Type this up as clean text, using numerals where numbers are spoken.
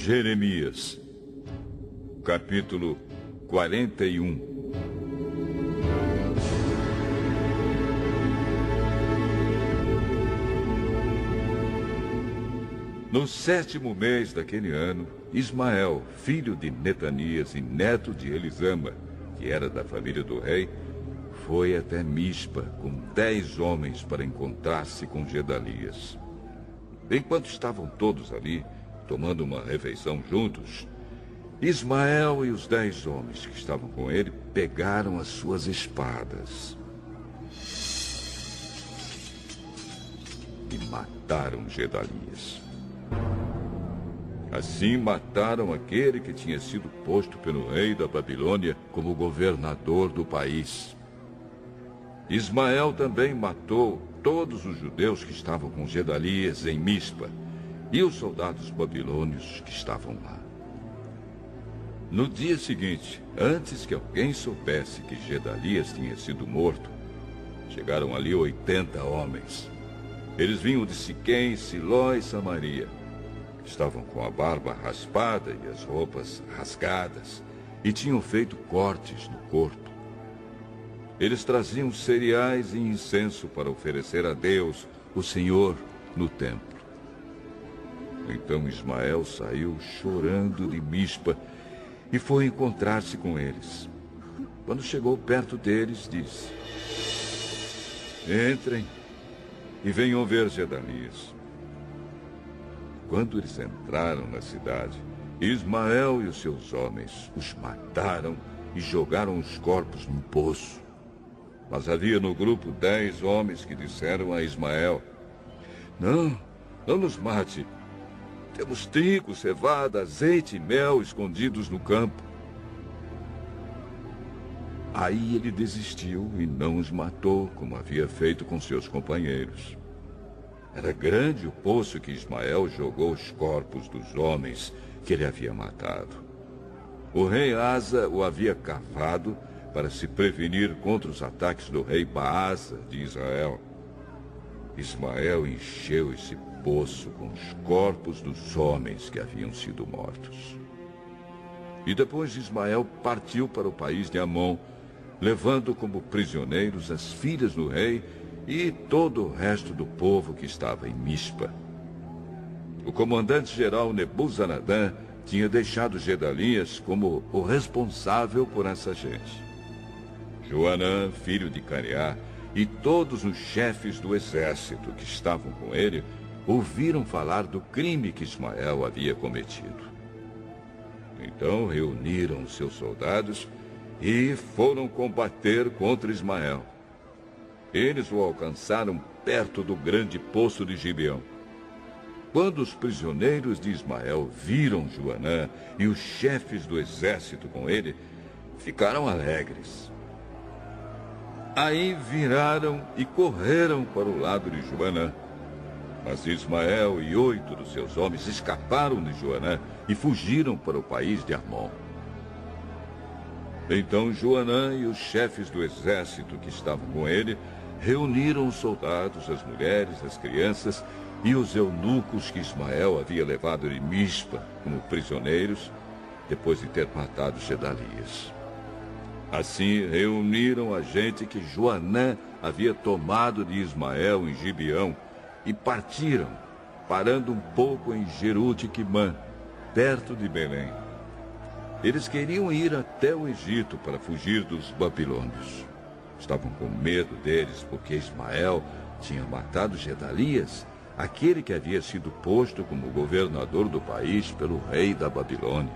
Jeremias, capítulo 41. No 7º mês daquele ano, Ismael, filho de Netanias e neto de Elisama, que era da família do rei, foi até Mispa com 10 homens para encontrar-se com Gedalias. Enquanto estavam todos ali, tomando uma refeição juntos, Ismael e os 10 homens que estavam com ele pegaram as suas espadas e mataram Gedalias. Assim mataram aquele que tinha sido posto pelo rei da Babilônia como governador do país. Ismael também matou todos os judeus que estavam com Gedalias em Mispa e os soldados babilônios que estavam lá. No dia seguinte, antes que alguém soubesse que Gedalias tinha sido morto, chegaram ali 80 homens. Eles vinham de Siquém, Siló e Samaria. Estavam com a barba raspada e as roupas rasgadas e tinham feito cortes no corpo. Eles traziam cereais e incenso para oferecer a Deus, o Senhor, no templo. Então Ismael saiu chorando de Mispa e foi encontrar-se com eles. Quando chegou perto deles, disse: "Entrem e venham ver Gedalias." Quando eles entraram na cidade, Ismael e os seus homens os mataram e jogaram os corpos num poço. Mas havia no grupo 10 homens que disseram a Ismael: Não nos mate. Temos trigo, cevada, azeite e mel escondidos no campo." Aí ele desistiu e não os matou, como havia feito com seus companheiros. Era grande o poço que Ismael jogou os corpos dos homens que ele havia matado. O rei Asa o havia cavado para se prevenir contra os ataques do rei Baasa de Israel. Ismael encheu esse poço com os corpos dos homens que haviam sido mortos. E depois Ismael partiu para o país de Amon, levando como prisioneiros as filhas do rei e todo o resto do povo que estava em Mispa. O comandante-geral Nebuzaradã tinha deixado Gedalias como o responsável por essa gente. Joanã, filho de Careá, e todos os chefes do exército que estavam com ele ouviram falar do crime que Ismael havia cometido. Então reuniram seus soldados e foram combater contra Ismael. Eles o alcançaram perto do grande poço de Gibeão. Quando os prisioneiros de Ismael viram Joanã e os chefes do exército com ele, ficaram alegres. Aí viraram e correram para o lado de Joanã. Mas Ismael e 8 dos seus homens escaparam de Joanã e fugiram para o país de Amon. Então Joanã e os chefes do exército que estavam com ele reuniram os soldados, as mulheres, as crianças e os eunucos que Ismael havia levado de Mispa como prisioneiros, depois de ter matado Gedalias. Assim reuniram a gente que Joanã havia tomado de Ismael em Gibeão e partiram, parando um pouco em Jeruti-Quimã, perto de Belém. Eles queriam ir até o Egito para fugir dos babilônios. Estavam com medo deles porque Ismael tinha matado Gedalias, aquele que havia sido posto como governador do país pelo rei da Babilônia.